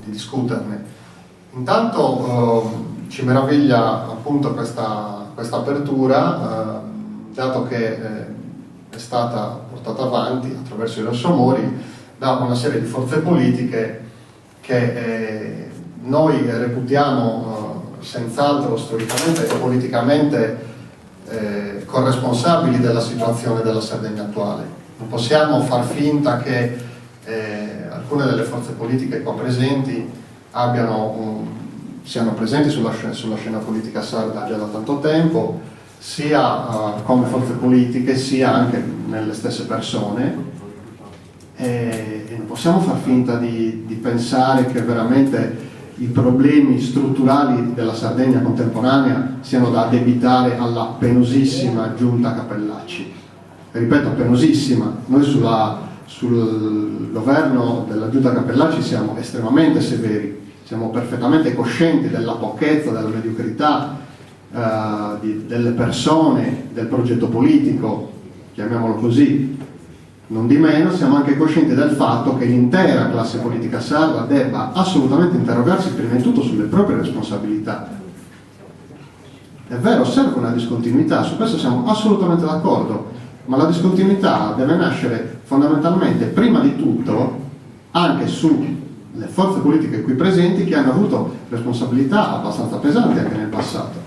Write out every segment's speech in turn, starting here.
discuterne. Intanto ci meraviglia appunto questa apertura, dato che è stata portata avanti attraverso i Rossomori da una serie di forze politiche che noi reputiamo senz'altro storicamente e politicamente corresponsabili della situazione della Sardegna attuale. Non possiamo far finta che alcune delle forze politiche qua presenti siano presenti sulla scena politica sarda già da tanto tempo, sia come forze politiche sia anche nelle stesse persone, e non possiamo far finta di pensare che veramente i problemi strutturali della Sardegna contemporanea siano da addebitare alla penosissima giunta Cappellacci. Ripeto, penosissima. Noi sul governo della giunta Cappellacci siamo estremamente severi, siamo perfettamente coscienti della pochezza, della mediocrità delle persone, del progetto politico, chiamiamolo così. Non di meno siamo anche coscienti del fatto che l'intera classe politica sarda debba assolutamente interrogarsi prima di tutto sulle proprie responsabilità. È vero, serve una discontinuità, su questo siamo assolutamente d'accordo, ma la discontinuità deve nascere fondamentalmente prima di tutto anche sulle forze politiche qui presenti che hanno avuto responsabilità abbastanza pesanti anche nel passato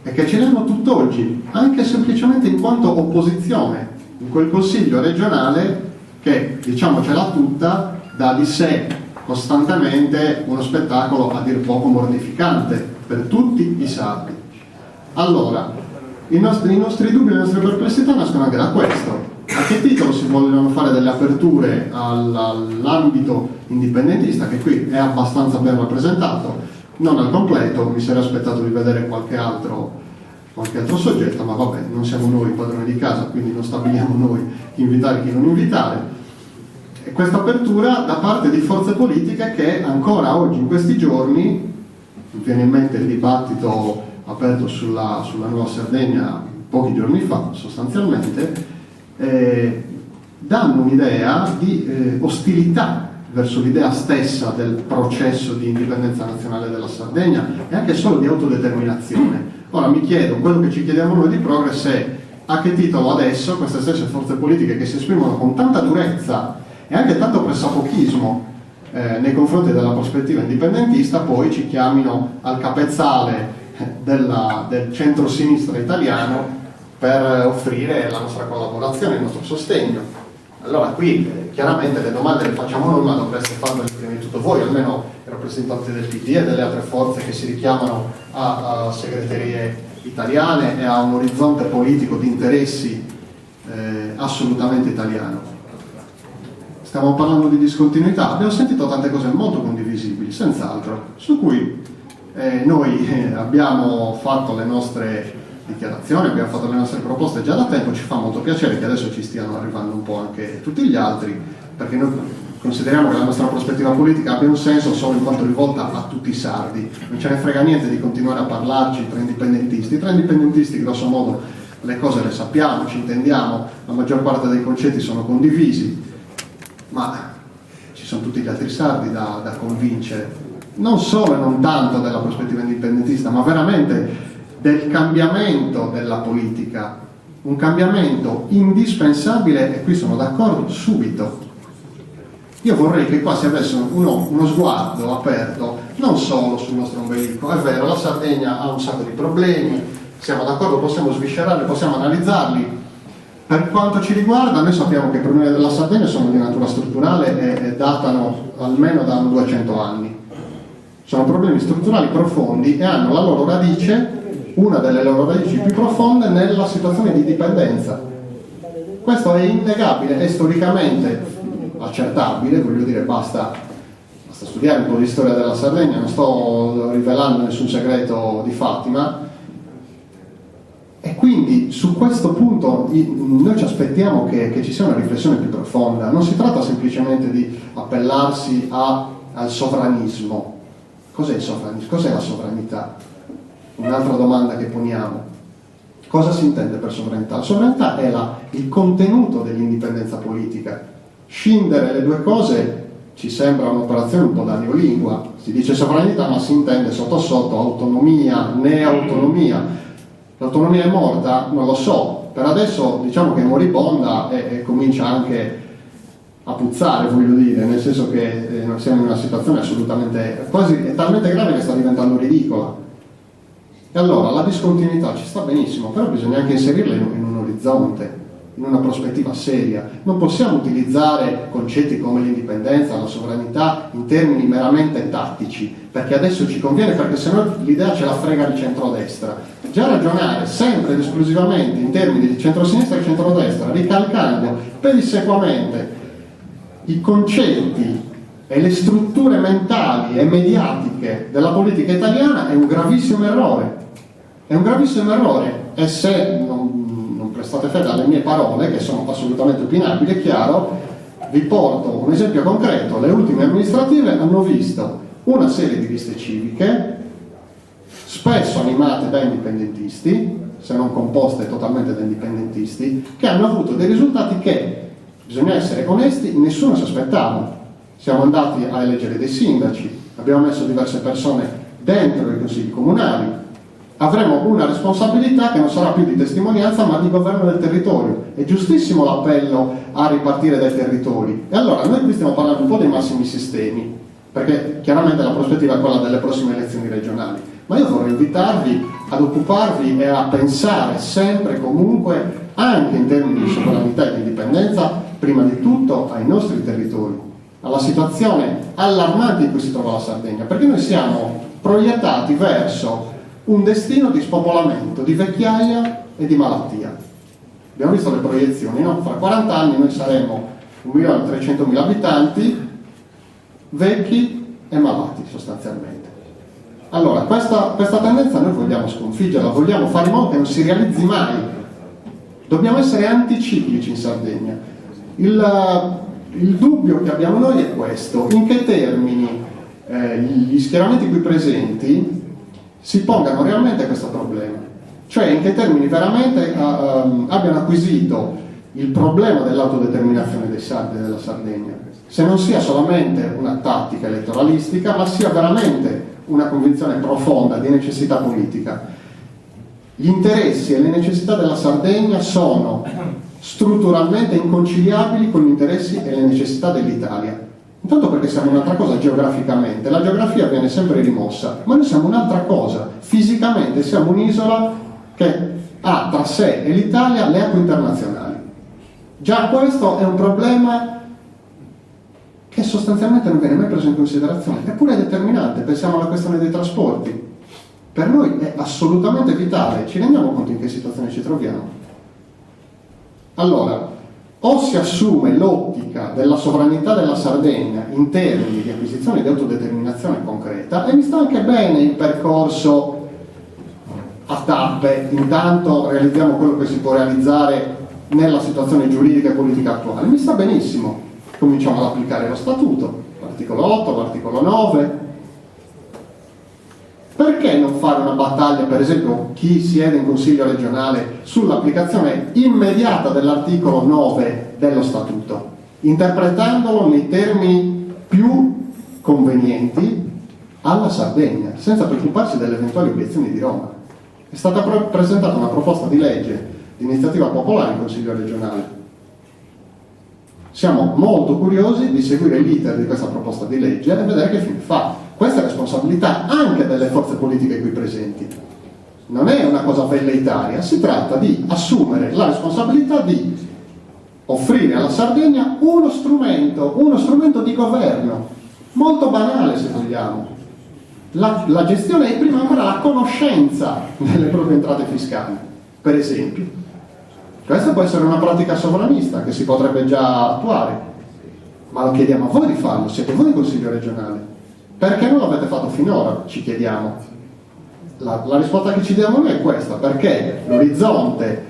e che ce le hanno tutt'oggi, anche semplicemente in quanto opposizione in quel consiglio regionale che, diciamocela tutta, dà di sé costantemente uno spettacolo a dir poco mortificante per tutti i sardi. Allora, i nostri dubbi, le nostre perplessità nascono anche da questo. A che titolo si vogliono fare delle aperture all'ambito indipendentista, che qui è abbastanza ben rappresentato, non al completo, mi sarei aspettato di vedere qualche altro soggetto, ma vabbè, non siamo noi i padroni di casa, quindi non stabiliamo noi chi invitare e chi non invitare. E questa apertura da parte di forze politiche che ancora oggi, in questi giorni, mi viene in mente il dibattito aperto sulla Nuova Sardegna pochi giorni fa, sostanzialmente, danno un'idea di ostilità verso l'idea stessa del processo di indipendenza nazionale della Sardegna e anche solo di autodeterminazione. Ora mi chiedo, quello che ci chiediamo noi di Progress è a che titolo adesso queste stesse forze politiche che si esprimono con tanta durezza e anche tanto pressapochismo nei confronti della prospettiva indipendentista poi ci chiamino al capezzale del centro-sinistra italiano per offrire la nostra collaborazione, il nostro sostegno. Allora qui chiaramente le domande le facciamo noi, ma dovreste farle prima di tutto voi, almeno i rappresentanti del PD e delle altre forze che si richiamano a segreterie italiane e a un orizzonte politico di interessi assolutamente italiano. Stiamo parlando di discontinuità, abbiamo sentito tante cose molto condivisibili, senz'altro, su cui noi abbiamo fatto le nostre dichiarazioni, abbiamo fatto le nostre proposte già da tempo. Ci fa molto piacere che adesso ci stiano arrivando un po' anche tutti gli altri, perché noi consideriamo che la nostra prospettiva politica abbia un senso solo in quanto rivolta a tutti i sardi. Non ce ne frega niente di continuare a parlarci tra indipendentisti grosso modo le cose le sappiamo, ci intendiamo, la maggior parte dei concetti sono condivisi, ma ci sono tutti gli altri sardi da convincere, non solo e non tanto della prospettiva indipendentista, ma veramente del cambiamento della politica, un cambiamento indispensabile, e qui sono d'accordo, subito. Io vorrei che qua si avesse uno sguardo aperto non solo sul nostro ombelico. È vero, la Sardegna ha un sacco di problemi, siamo d'accordo, possiamo sviscerarli, possiamo analizzarli. Per quanto ci riguarda, noi sappiamo che i problemi della Sardegna sono di natura strutturale e datano almeno da 200 anni. Sono problemi strutturali profondi e hanno la loro radice, una delle loro radici più profonde, nella situazione di dipendenza. Questo è innegabile, è storicamente accertabile, voglio dire, basta studiare un po' di storia della Sardegna, non sto rivelando nessun segreto di Fatima, e quindi su questo punto noi ci aspettiamo che ci sia una riflessione più profonda. Non si tratta semplicemente di appellarsi al sovranismo. Cos'è il sovranismo? Cos'è la sovranità? Un'altra domanda che poniamo. Cosa si intende per sovranità? La sovranità è il contenuto dell'indipendenza politica. Scindere le due cose ci sembra un'operazione un po' da neolingua. Si dice sovranità, ma si intende sotto sotto autonomia, neautonomia. L'autonomia è morta? Non lo so. Per adesso diciamo che è moribonda e comincia anche a puzzare, voglio dire, nel senso che non siamo in una situazione assolutamente, quasi è talmente grave che sta diventando ridicola. E allora la discontinuità ci sta benissimo, però bisogna anche inserirla in un orizzonte, in una prospettiva seria. Non possiamo utilizzare concetti come l'indipendenza, la sovranità in termini meramente tattici, perché adesso ci conviene, perché sennò l'idea ce la frega di centrodestra. Già ragionare sempre ed esclusivamente in termini di centrosinistra e centrodestra, ricalcando pedissequamente i concetti e le strutture mentali e mediatiche della politica italiana, è un gravissimo errore. È un gravissimo errore, e se non prestate fede alle mie parole, che sono assolutamente opinabili, è chiaro, vi porto un esempio concreto. Le ultime amministrative hanno visto una serie di liste civiche, spesso animate da indipendentisti, se non composte totalmente da indipendentisti, che hanno avuto dei risultati che, bisogna essere onesti, nessuno si aspettava. Siamo andati a eleggere dei sindaci, abbiamo messo diverse persone dentro i consigli comunali, avremo una responsabilità che non sarà più di testimonianza ma di governo del territorio. È giustissimo l'appello a ripartire dai territori. E allora noi qui stiamo parlando un po' dei massimi sistemi, perché chiaramente la prospettiva è quella delle prossime elezioni regionali, ma io vorrei invitarvi ad occuparvi e a pensare sempre e comunque, anche in termini di sovranità e di indipendenza, prima di tutto ai nostri territori, alla situazione allarmante in cui si trova la Sardegna, perché noi siamo proiettati verso un destino di spopolamento, di vecchiaia e di malattia. Abbiamo visto le proiezioni, no? Fra 40 anni noi saremo 1.300.000 abitanti, vecchi e malati sostanzialmente. Allora, questa tendenza noi vogliamo sconfiggerla, vogliamo fare in modo che non si realizzi mai. Dobbiamo essere anticiclici in Sardegna. Il dubbio che abbiamo noi è questo: in che termini gli schieramenti qui presenti si pongano realmente questo problema, cioè in che termini veramente abbiano acquisito il problema dell'autodeterminazione dei sardi e della Sardegna, se non sia solamente una tattica elettoralistica, ma sia veramente una convinzione profonda di necessità politica. Gli interessi e le necessità della Sardegna sono strutturalmente inconciliabili con gli interessi e le necessità dell'Italia. Intanto perché siamo un'altra cosa geograficamente, la geografia viene sempre rimossa, ma noi siamo un'altra cosa. Fisicamente siamo un'isola che ha tra sé e l'Italia le acque internazionali. Già questo è un problema che sostanzialmente non viene mai preso in considerazione, eppure è determinante. Pensiamo alla questione dei trasporti. Per noi è assolutamente vitale. Ci rendiamo conto in che situazione ci troviamo? Allora, o si assume l'ottica della sovranità della Sardegna in termini di acquisizione di autodeterminazione concreta, e mi sta anche bene il percorso a tappe, intanto realizziamo quello che si può realizzare nella situazione giuridica e politica attuale, mi sta benissimo, cominciamo ad applicare lo statuto, l'articolo 8, l'articolo 9. Perché non fare una battaglia, per esempio chi siede in consiglio regionale, sull'applicazione immediata dell'articolo 9 dello statuto, interpretandolo nei termini più convenienti alla Sardegna, senza preoccuparsi delle eventuali obiezioni di Roma? È stata presentata una proposta di legge di iniziativa popolare in consiglio regionale. Siamo molto curiosi di seguire l'iter di questa proposta di legge e vedere che fine fa. Questa è responsabilità anche delle forze politiche qui presenti. Non è una cosa velleitaria, si tratta di assumere la responsabilità di offrire alla Sardegna uno strumento di governo, molto banale se vogliamo. La gestione e prima ancora la conoscenza delle proprie entrate fiscali, per esempio. Questa può essere una pratica sovranista che si potrebbe già attuare, ma lo chiediamo a voi di farlo, siete voi in Consiglio regionale. Perché non l'avete fatto finora, ci chiediamo. La risposta che ci diamo noi è questa: perché l'orizzonte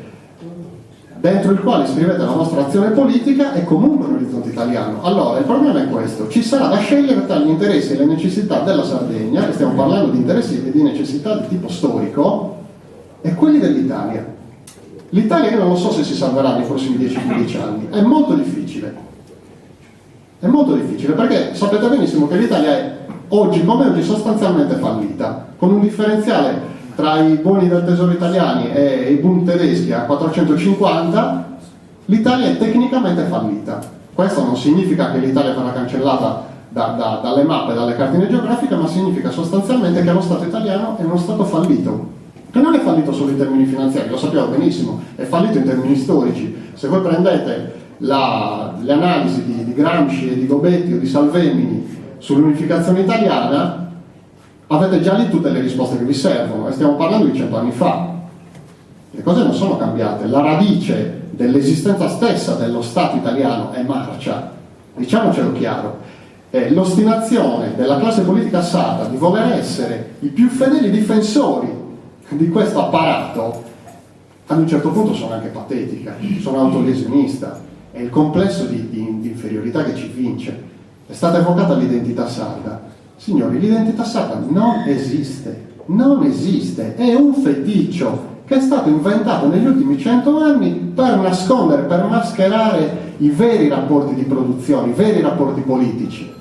dentro il quale scrivete la vostra azione politica è comunque un orizzonte italiano. Allora, il problema è questo: ci sarà da scegliere tra gli interessi e le necessità della Sardegna, e stiamo parlando di interessi e di necessità di tipo storico, e quelli dell'Italia. L'Italia io non lo so se si salverà nei prossimi 10-15 anni, è molto difficile. È molto difficile, perché sapete benissimo che l'Italia è oggi come oggi sostanzialmente fallita, con un differenziale tra i buoni del tesoro italiani e i Bund tedeschi a 450, l'Italia è tecnicamente fallita. Questo non significa che l'Italia verrà cancellata dalle mappe, dalle cartine geografiche, ma significa sostanzialmente che lo Stato italiano è uno Stato fallito, che non è fallito solo in termini finanziari, lo sappiamo benissimo, è fallito in termini storici. Se voi prendete le analisi di Gramsci e di Gobetti o di Salvemini sull'unificazione italiana, avete già lì tutte le risposte che vi servono, e stiamo parlando di 100 anni fa. Le cose non sono cambiate, la radice dell'esistenza stessa dello Stato italiano è marcia, diciamocelo chiaro. L'ostinazione della classe politica sarda di voler essere i più fedeli difensori di questo apparato, ad un certo punto sono anche patetica, sono autolesionista, è il complesso di inferiorità che ci vince. È stata evocata l'identità sarda. Signori, l'identità sarda non esiste, è un feticcio che è stato inventato negli ultimi 100 anni per nascondere, per mascherare i veri rapporti di produzione, i veri rapporti politici.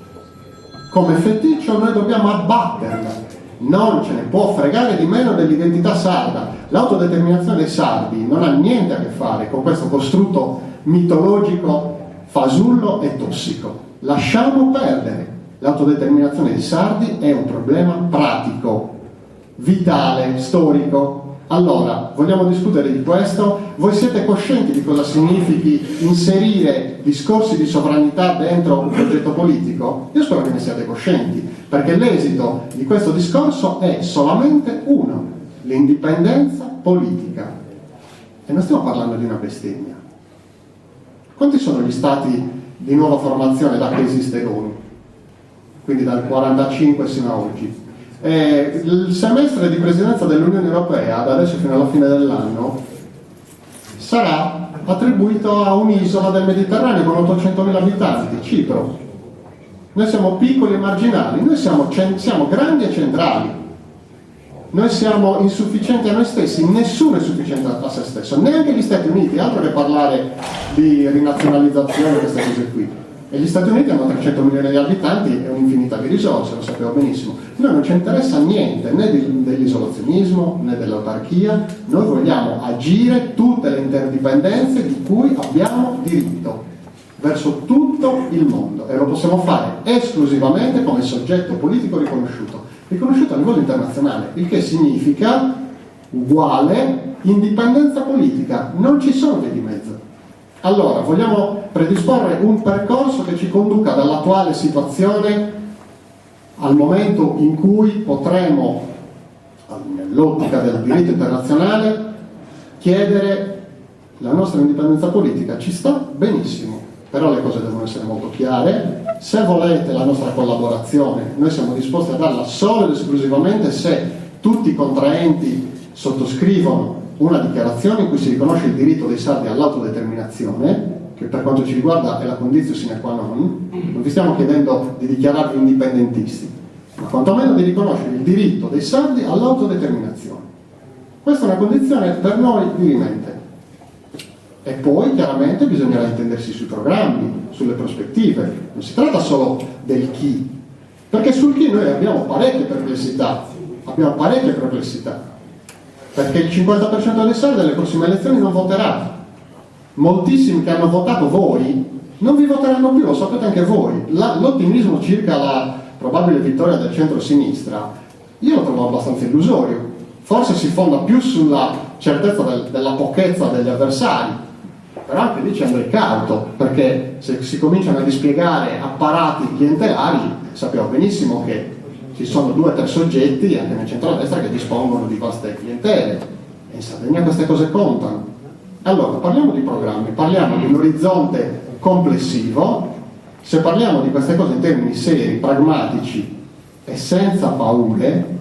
Come feticcio noi dobbiamo abbatterla, non ce ne può fregare di meno dell'identità sarda. L'autodeterminazione dei sardi non ha niente a che fare con questo costrutto mitologico fasullo e tossico. Lasciamo perdere. L'autodeterminazione dei sardi è un problema pratico, vitale, storico. Allora, vogliamo discutere di questo? Voi siete coscienti di cosa significhi inserire discorsi di sovranità dentro un progetto politico? Io spero che ne siate coscienti, perché l'esito di questo discorso è solamente uno: l'indipendenza politica. E non stiamo parlando di una bestemmia. Quanti sono gli stati di nuova formazione da che esiste l'ONU? Quindi dal 45 sino a oggi. Il semestre di presidenza dell'Unione Europea, da adesso fino alla fine dell'anno, sarà attribuito a un'isola del Mediterraneo con 800.000 abitanti, Cipro. Noi siamo piccoli e marginali, noi siamo grandi e centrali. Noi siamo insufficienti a noi stessi, nessuno è sufficiente a se stesso, neanche gli Stati Uniti, altro che parlare di rinazionalizzazione, queste cose qui. E gli Stati Uniti hanno 300 milioni di abitanti e un'infinità di risorse, lo sappiamo benissimo. Noi non ci interessa niente né dell'isolazionismo né dell'autarchia, noi vogliamo agire tutte le interdipendenze di cui abbiamo diritto verso tutto il mondo, e lo possiamo fare esclusivamente come soggetto politico riconosciuto a livello internazionale, il che significa uguale indipendenza politica, non ci sono vie di mezzo. Allora, vogliamo predisporre un percorso che ci conduca dall'attuale situazione al momento in cui potremo, nell'ottica del diritto internazionale, chiedere la nostra indipendenza politica. Ci sta benissimo, però le cose devono essere molto chiare. Se volete la nostra collaborazione, noi siamo disposti a darla solo ed esclusivamente se tutti i contraenti sottoscrivono una dichiarazione in cui si riconosce il diritto dei sardi all'autodeterminazione, che per quanto ci riguarda è la condizione sine qua non. Non vi stiamo chiedendo di dichiararvi indipendentisti, ma quantomeno di riconoscere il diritto dei sardi all'autodeterminazione. Questa è una condizione per noi dirimente. E poi chiaramente bisognerà intendersi sui programmi, sulle prospettive. Non si tratta solo del chi, perché sul chi noi abbiamo parecchie perplessità, perché il 50% dei sardi alle prossime elezioni non voterà. Moltissimi che hanno votato voi non vi voteranno più, lo sapete anche voi. L'ottimismo circa la probabile vittoria del centro-sinistra io lo trovo abbastanza illusorio. Forse si fonda più sulla certezza della pochezza degli avversari, però anche lì ci andrei cauto, perché se si cominciano a dispiegare apparati clientelari, sappiamo benissimo che ci sono 2 o 3 soggetti anche nel centro-destra che dispongono di vaste clientele, e in Sardegna queste cose contano. Allora, parliamo di programmi, parliamo di un orizzonte complessivo. Se parliamo di queste cose in termini seri, pragmatici e senza paure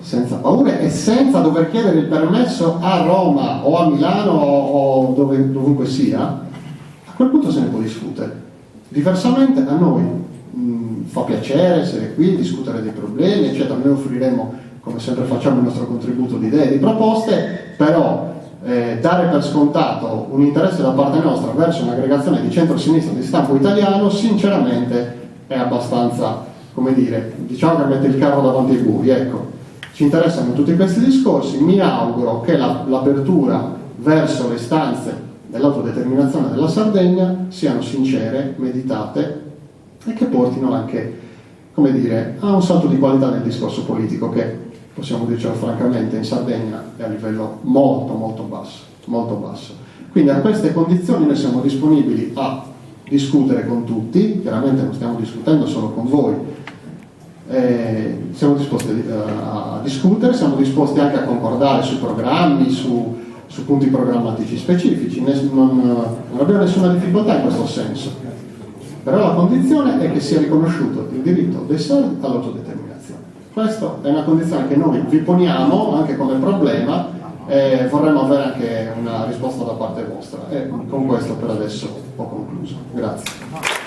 e senza dover chiedere il permesso a Roma o a Milano o dovunque sia, a quel punto se ne può discutere. Diversamente a noi fa piacere essere qui, discutere dei problemi, eccetera. Noi offriremo, come sempre facciamo, il nostro contributo di idee e di proposte, però dare per scontato un interesse da parte nostra verso un'aggregazione di centro-sinistra di stampo italiano, sinceramente è abbastanza, come dire, diciamo che mette il carro davanti ai bui, ecco. Ci interessano tutti questi discorsi, mi auguro che l'apertura verso le istanze dell'autodeterminazione della Sardegna siano sincere, meditate e che portino anche, come dire, a un salto di qualità nel discorso politico che, possiamo dircelo francamente, in Sardegna è a livello molto molto basso, molto basso. Quindi a queste condizioni noi siamo disponibili a discutere con tutti, chiaramente non stiamo discutendo solo con voi, siamo disposti a discutere, siamo disposti anche a concordare sui programmi, su punti programmatici specifici, non abbiamo nessuna difficoltà in questo senso, però la condizione è che sia riconosciuto il diritto dei sardi all'autodeterminazione. Questa è una condizione che noi vi poniamo anche come problema e vorremmo avere anche una risposta da parte vostra, e con questo per adesso ho concluso. Grazie.